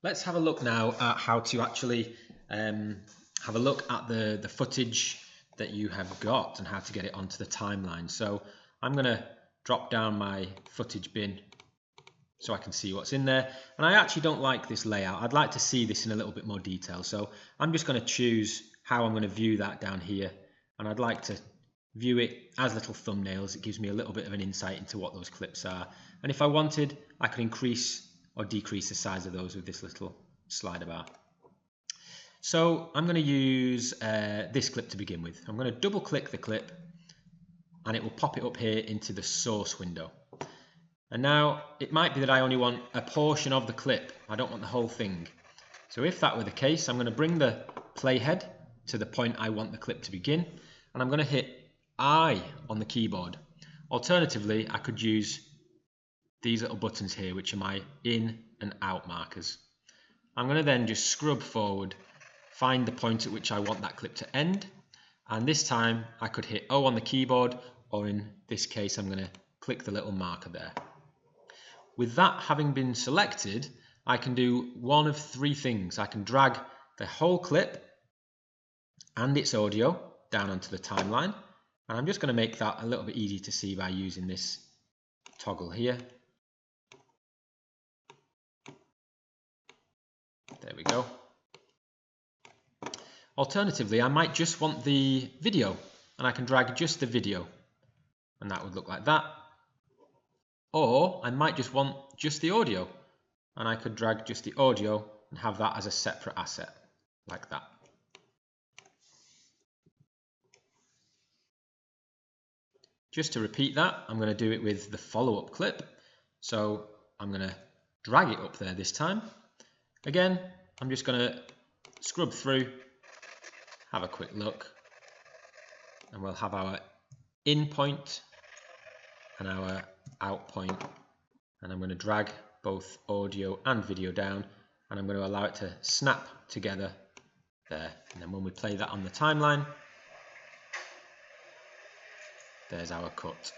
Let's have a look now at how to actually have a look at the footage that you have got and how to get it onto the timeline. So I'm going to drop down my footage bin so I can see what's in there. And I actually don't like this layout. I'd like to see this in a little bit more detail. So I'm just going to choose how I'm going to view that down here. And I'd like to view it as little thumbnails. It gives me a little bit of an insight into what those clips are. And if I wanted, I could increase or decrease the size of those with this little slider bar. So I'm going to use this clip to begin with. I'm going to double click the clip and it will pop it up here into the source window. And now it might be that I only want a portion of the clip. I don't want the whole thing. So if that were the case, I'm going to bring the playhead to the point I want the clip to begin, and I'm going to hit I on the keyboard. Alternatively, I could use these little buttons here, which are my in and out markers. I'm going to then just scrub forward, find the point at which I want that clip to end, and this time I could hit O on the keyboard, or in this case I'm going to click the little marker there. With that having been selected, I can do one of three things. I can drag the whole clip and its audio down onto the timeline, and I'm just going to make that a little bit easy to see by using this toggle here. There we go. Alternatively, I might just want the video, and I can drag just the video, and that would look like that. Or I might just want just the audio, and I could drag just the audio and have that as a separate asset, like that. Just to repeat that, I'm going to do it with the follow-up clip. So I'm going to drag it up there this time. Again, I'm just going to scrub through, have a quick look, and we'll have our in point and our out point, and I'm going to drag both audio and video down, and I'm going to allow it to snap together there, and then when we play that on the timeline, there's our cut.